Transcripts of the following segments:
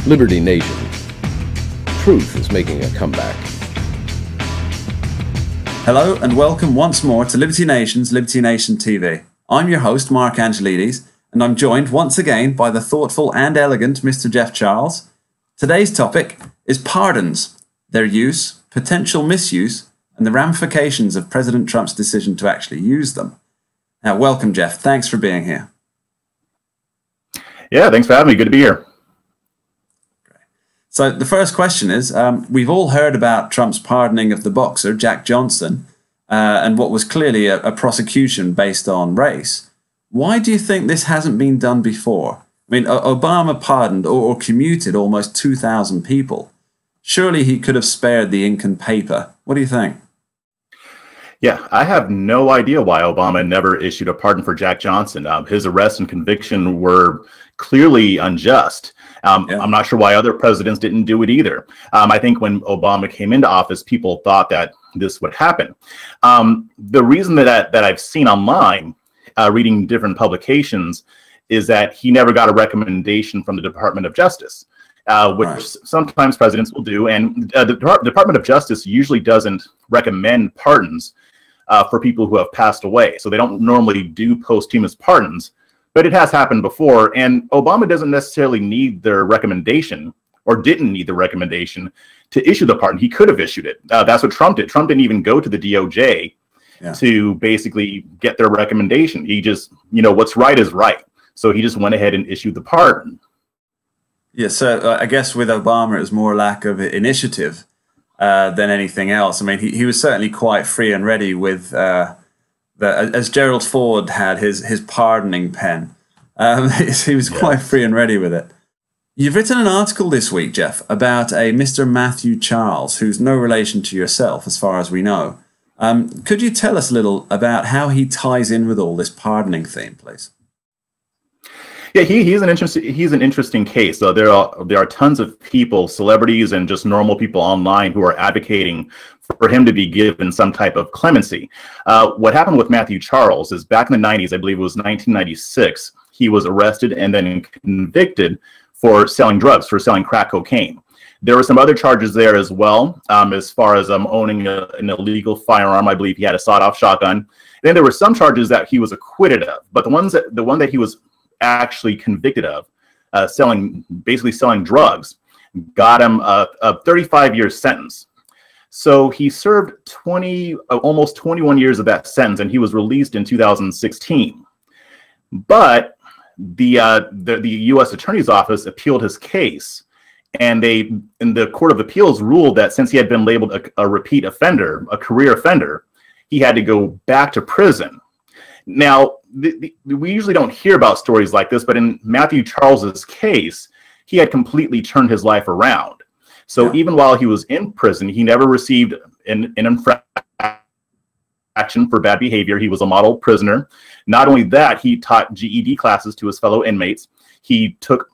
Liberty Nation. Truth is making a comeback. Hello and welcome once more to Liberty Nation's Liberty Nation TV. I'm your host, Mark Angelides, and I'm joined once again by the thoughtful and elegant Mr. Jeff Charles. Today's topic is pardons, their use, potential misuse, and the ramifications of President Trump's decision to actually use them. Now, welcome, Jeff. Thanks for being here. Yeah, thanks for having me. Good to be here. So the first question is, we've all heard about Trump's pardoning of the boxer, Jack Johnson, and what was clearly a prosecution based on race. Why do you think this hasn't been done before? I mean, Obama pardoned or commuted almost 2,000 people. Surely he could have spared the ink and paper. What do you think? Yeah, I have no idea why Obama never issued a pardon for Jack Johnson. His arrest and conviction were clearly unjust. I'm not sure why other presidents didn't do it either. I think when Obama came into office, people thought that this would happen. The reason that I've seen online, reading different publications, is that he never got a recommendation from the Department of Justice, which sometimes presidents will do. And the Department of Justice usually doesn't recommend pardons for people who have passed away. So they don't normally do posthumous pardons. But it has happened before, and Obama doesn't necessarily need their recommendation, or didn't need the recommendation, to issue the pardon. He could have issued it. That's what Trump did. Trump didn't even go to the DOJ to basically get their recommendation. He just, what's right is right. So he just went ahead and issued the pardon. Yeah, so I guess with Obama, it was more lack of initiative than anything else. I mean, he was certainly quite free and ready with... as Gerald Ford had his pardoning pen. He was quite free and ready with it. You've written an article this week, Jeff, about a Mr. Matthew Charles, who's no relation to yourself, as far as we know. Could you tell us a little about how he ties in with all this pardoning theme, please? Yeah, he's an interesting case. So there are tons of people, celebrities, and just normal people online who are advocating for him to be given some type of clemency. What happened with Matthew Charles is back in the 90s, I believe it was 1996, he was arrested and then convicted for selling drugs, for selling crack cocaine. There were some other charges there as well, as far as owning an illegal firearm. I believe he had a sawed-off shotgun. And then there were some charges that he was acquitted of, but the one that he was actually convicted of, basically selling drugs, got him a 35-year sentence. So he served almost 21 years of that sentence, and he was released in 2016. But the U.S. Attorney's Office appealed his case, and the Court of Appeals ruled that since he had been labeled a repeat offender, a career offender, he had to go back to prison. Now, we usually don't hear about stories like this, but in Matthew Charles's case, he had completely turned his life around. So even while he was in prison, he never received an infraction for bad behavior. He was a model prisoner. Not only that, he taught GED classes to his fellow inmates. He took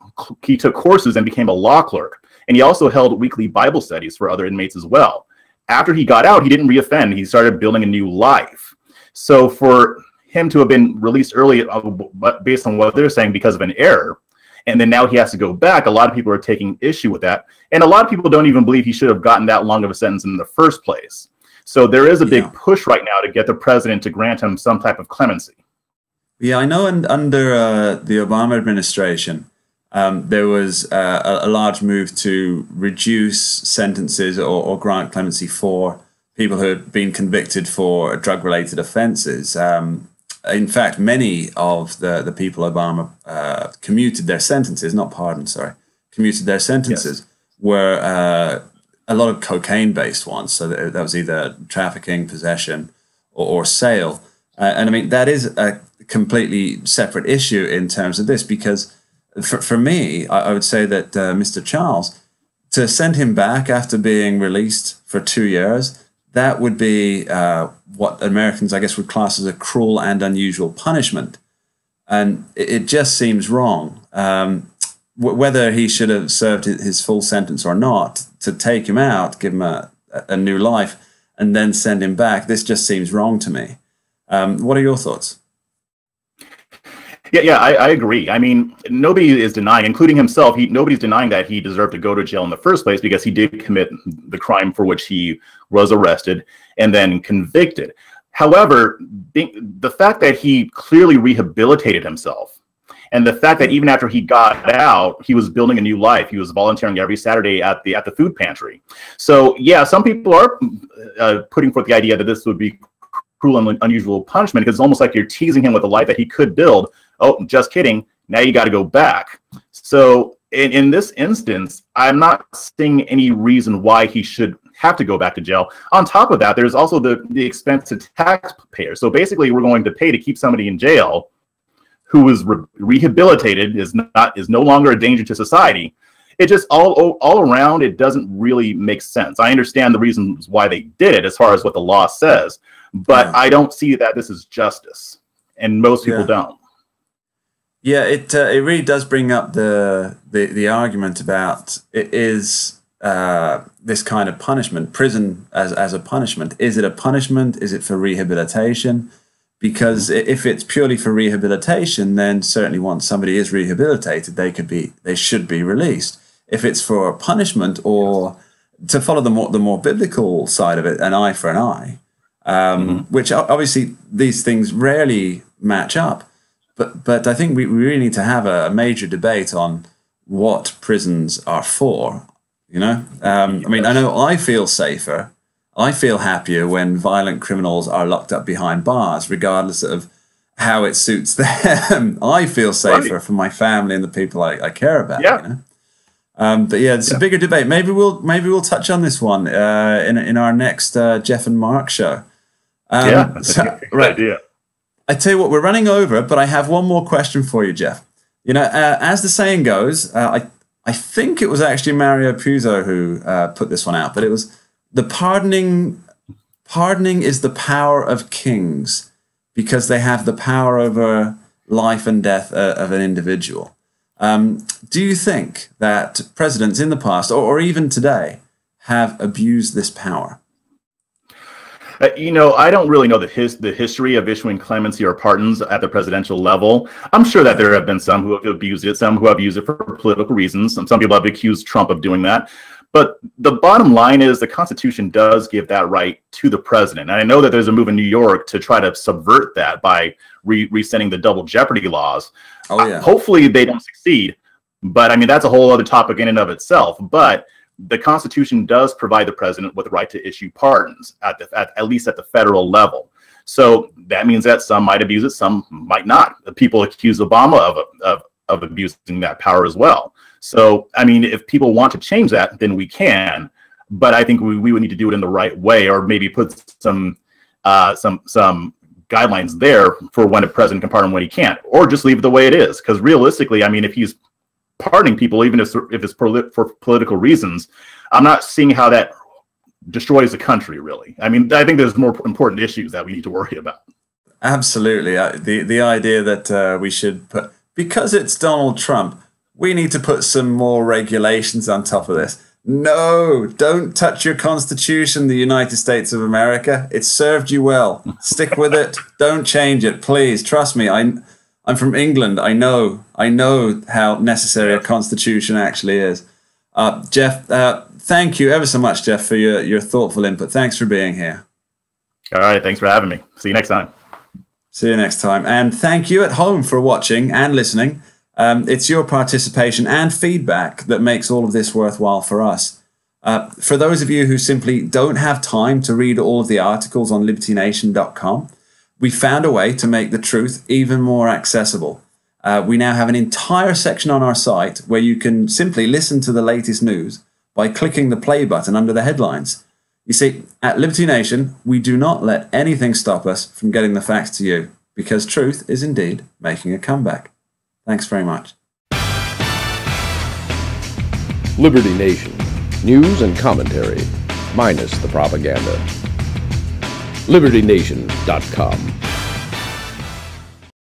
courses and became a law clerk. And he also held weekly Bible studies for other inmates as well. After he got out, he didn't reoffend. He started building a new life. So for him to have been released early, based on what they're saying, because of an error, and then now he has to go back, a lot of people are taking issue with that. And a lot of people don't even believe he should have gotten that long of a sentence in the first place. So there is a big push right now to get the president to grant him some type of clemency. Yeah, I know under the Obama administration, there was a large move to reduce sentences or grant clemency for people who had been convicted for drug-related offenses. In fact, many of the people Obama commuted their sentences, not pardoned, sorry, commuted their sentences, were a lot of cocaine-based ones. So that was either trafficking, possession, or sale. And I mean, that is a completely separate issue in terms of this, because for me, I would say that Mr. Charles, to send him back after being released for 2 years, that would be what Americans, I guess, would class as a cruel and unusual punishment. And it just seems wrong. Whether he should have served his full sentence or not, to take him out, give him a new life, and then send him back, this just seems wrong to me. What are your thoughts? I agree. I mean, nobody is denying, including himself, nobody's denying that he deserved to go to jail in the first place because he did commit the crime for which he was arrested and then convicted. However, the fact that he clearly rehabilitated himself, and the fact that even after he got out, he was building a new life. He was volunteering every Saturday at the food pantry. So yeah, some people are putting forth the idea that this would be cruel and unusual punishment because it's almost like you're teasing him with a life that he could build. Oh, just kidding. Now you got to go back. So in this instance, I'm not seeing any reason why he should have to go back to jail. On top of that, there's also the expense to taxpayers. So basically, we're going to pay to keep somebody in jail who is rehabilitated, is no longer a danger to society. It just all around, it doesn't really make sense. I understand the reasons why they did it as far as what the law says, but I don't see that this is justice, and most people don't. Yeah, it really does bring up the argument about it is this kind of punishment, prison as a punishment. Is it a punishment? Is it for rehabilitation? Because if it's purely for rehabilitation, then certainly once somebody is rehabilitated, they should be released. If it's for punishment, or to follow the more biblical side of it, an eye for an eye, which obviously these things rarely match up. But I think we really need to have a major debate on what prisons are for. You know, I mean, I know I feel safer. I feel happier when violent criminals are locked up behind bars, regardless of how it suits them. I feel safer for my family and the people I care about. Yeah. You know? But yeah, it's a bigger debate. Maybe we'll touch on this one in our next Jeff and Mark show. That's a good idea. I tell you what, we're running over, but I have one more question for you, Jeff. You know, as the saying goes, I think it was actually Mario Puzo who put this one out, but it was the pardoning is the power of kings because they have the power over life and death of an individual. Do you think that presidents in the past or even today have abused this power? You know, I don't really know the history of issuing clemency or pardons at the presidential level. I'm sure that there have been some who have abused it, some who have used it for political reasons, and some people have accused Trump of doing that. But the bottom line is the Constitution does give that right to the president. And I know that there's a move in New York to try to subvert that by resending the double jeopardy laws. Oh, yeah. Hopefully they don't succeed. But I mean, that's a whole other topic in and of itself. But the Constitution does provide the president with the right to issue pardons at least at the federal level. So that means that some might abuse it, some might not. People accuse Obama of abusing that power as well. So, I mean, if people want to change that, then we can. But I think we would need to do it in the right way, or maybe put some guidelines there for when a president can pardon, when he can't, or just leave it the way it is. Because realistically, I mean, if he's pardoning people, even if it's for political reasons, I'm not seeing how that destroys the country, really. I mean, I think there's more important issues that we need to worry about. Absolutely. The idea that we should put, because it's Donald Trump, we need to put some more regulations on top of this. No, don't touch your Constitution, the United States of America. It served you well. Stick with it. Don't change it, please. Trust me. I'm from England. I know how necessary a Constitution actually is. Jeff, thank you ever so much, Jeff, for your thoughtful input. Thanks for being here. All right. Thanks for having me. See you next time. See you next time. And thank you at home for watching and listening. It's your participation and feedback that makes all of this worthwhile for us. For those of you who simply don't have time to read all of the articles on libertynation.com, we found a way to make the truth even more accessible. We now have an entire section on our site where you can simply listen to the latest news by clicking the play button under the headlines. You see, at Liberty Nation, we do not let anything stop us from getting the facts to you, because truth is indeed making a comeback. Thanks very much. Liberty Nation. News and commentary, minus the propaganda. LibertyNation.com.